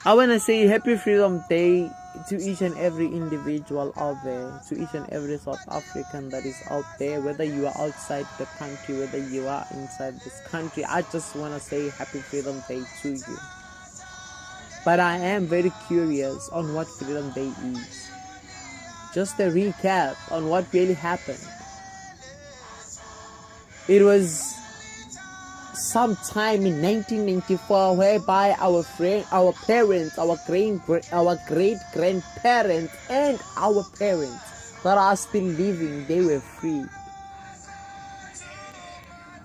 I want to say Happy Freedom Day to each and every individual out there, to each and every South African that is out there, whether you are outside the country, whether you are inside this country. I just want to say Happy Freedom Day to you. But I am very curious on what Freedom Day is. Just a recap on what really happened. It was sometime in 1994 whereby our parents, our great grandparents and our parents that are still living, they were free.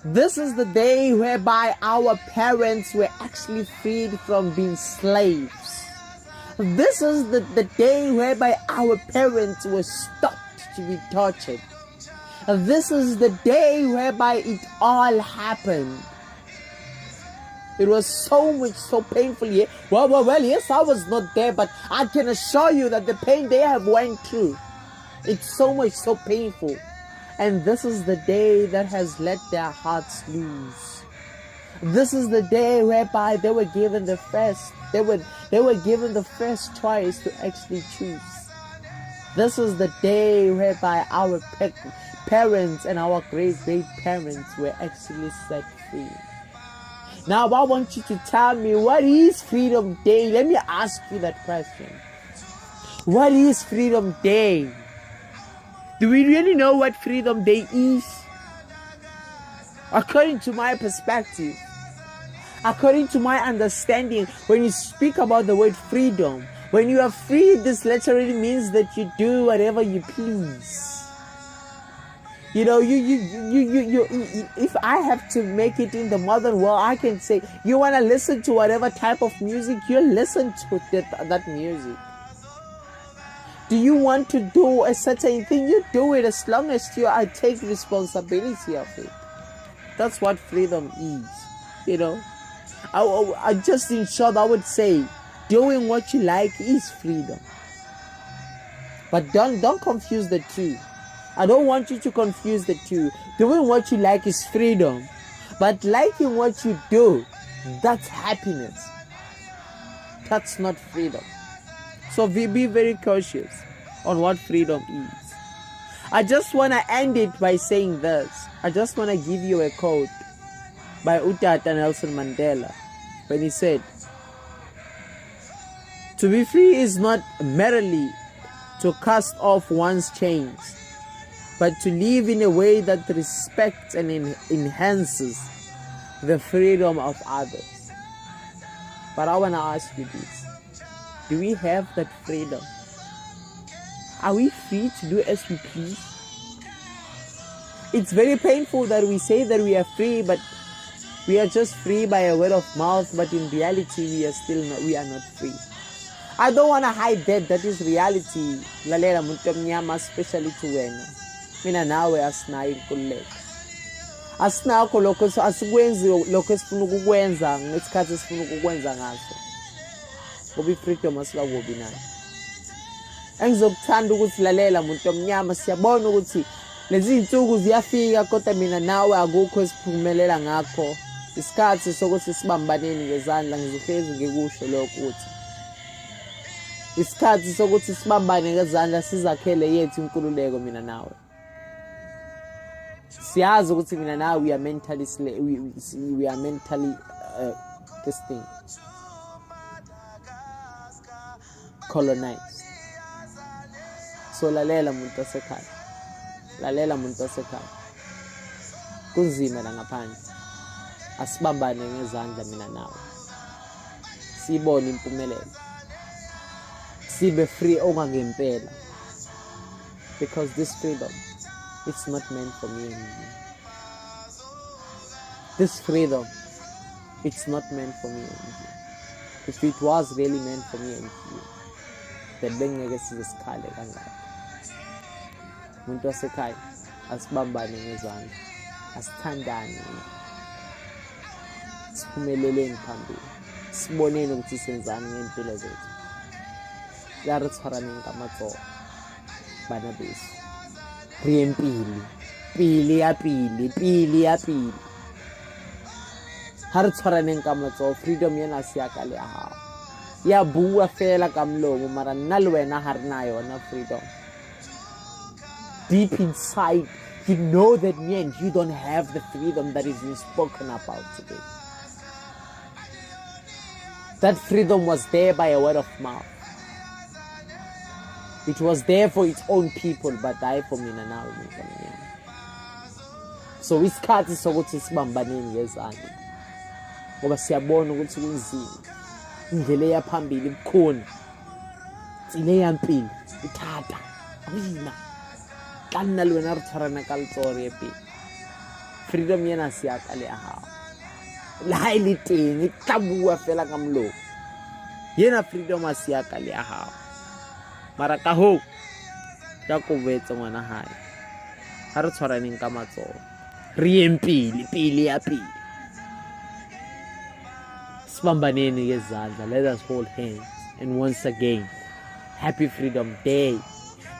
This is the day whereby our parents were actually freed from being slaves. This is the day whereby our parents were stopped to be tortured. This is the day whereby it all happened. It was so painful. Yeah? Well, yes, I was not there, but I can assure you that the pain they have went through, it's so painful. And this is the day that has let their hearts loose. This is the day whereby they were given the first choice to actually choose. This is the day whereby our parents and our great parents were actually set free. Now I want you to tell me, what is Freedom Day? Let me ask you that question. What is Freedom Day? Do we really know what Freedom Day is? According to my perspective, according to my understanding, when you speak about the word freedom, when you are free, this literally means that you do whatever you please. You know, if I have to make it in the modern world, I can say, you want to listen to whatever type of music, you listen to that music. Do you want to do a certain thing, you do it as long as you take responsibility of it. That's what freedom is, you know. I just, in short, I would say, doing what you like is freedom. But don't confuse the two. I don't want you to confuse the two. Doing what you like is freedom. But liking what you do, that's happiness. That's not freedom. So be very cautious on what freedom is. I just want to end it by saying this. I just want to give you a quote by Utata Nelson Mandela when he said, "To be free is not merely to cast off one's chains, but to live in a way that respects and enhances the freedom of others." But I want to ask you this. Do we have that freedom? Are we free to do as we please? It's very painful that we say that we are free, but we are just free by a word of mouth, but in reality we are not free. I don't want to hide that is reality. Lalela muntu omnyama, especially to wena. Mina nawe asinayo inkululeko. Asinakho lokho asikwenzi lokho esifuna ukukwenza ngesikhathi esifuna ukukwenza ngaso. Ngoba freedom asikakubi nayo. Engizokuthanda ukuthi lalela muntu omnyama, siyabona ukuthi lezi insuku ziyafika, kodwa mina nawe akukho esiphumelela ngakho. Isikhathi sokuthi sibambaneni ngezandla, ngizohlezi ngikusho lokho ukuthi isikhathi sokuthi sibambane ngezandla sizakhele yethu inkululeko mina nawe. Siyazi ukuthi mina nawe we are mentally this thing colonized. So lalela muntu osekhaya, lalela muntu osekhaya, kunzima la ngaphandle. Asibambane ngezandla mina nawe, sibone impumelelo, sibe free okangempela, because this freedom, it's not meant for me and you. This freedom, it's not meant for me and you. If it was really meant for me and you, then bengeke sizikhale kangaka. Muntu wasekhaya, asibambane ngezandla, asithandane, siphumeleleni phambili, siboneni ukuthi senzani ngempilo zethu. La re tshwaraneng ka matsoho bana beso, re yeng pele ya pele. Ha re tshwaraneng ka matsoho, freedom yena se ya ka le ya hao. Ya bua fela ka mlomo mara nna le wena ha re na yona freedom. Deep inside, you know that me and you don't have the freedom that is being spoken about today. That freedom was there by a word of mouth. It was there for its own people, but die for mina nawe mina. So isikhathi sokuthi sibambaneni ngezandla. Ngoba siyabona ukuthi kunzima. Indlela eyaphambili ibukhona. Tsile yampili ithata. Wina. Ka nna le wena re tshwarana ka letsore epele. Freedom yena siya ka le ha. Le ha ile teng e tla bua fela ka mlomo. Yena freedom a siya ka le ha. Mara ka ho ya ko boetse ngwana hae. Ha re tshwaraneng ka matsoho. Re yeng pele ya pele. Sibambaneni ngezandla. Let us hold hands. And once again, happy Freedom Day.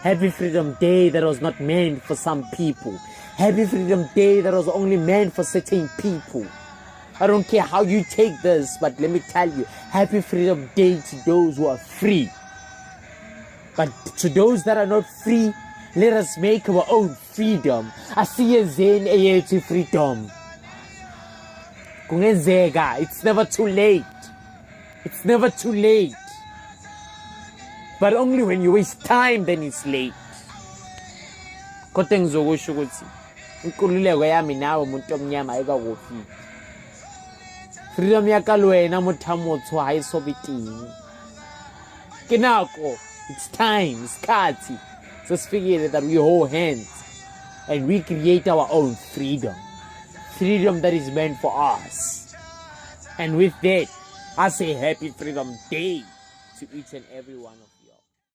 Happy Freedom Day that was not meant for some people. Happy Freedom Day that was only meant for certain people. I don't care how you take this, but let me tell you, Happy Freedom Day to those who are free. But to those that are not free, let us make our own freedom. Asiyenzeni eyethu freedom. Kungenzeka, it's never too late. It's never too late. But only when you waste time, then it's late. Kodwa ngizokusho ukuthi inkululeko yami nawe umuntu omnyama ayikakufiki. Freedom yaka le wena mothamotho ha iso bitini. Ke nako, it's time, isikhathi. Sesifikile that we hold hands and we create our own freedom. Freedom that is meant for us. And with that, I say happy Freedom Day to each and every one of you.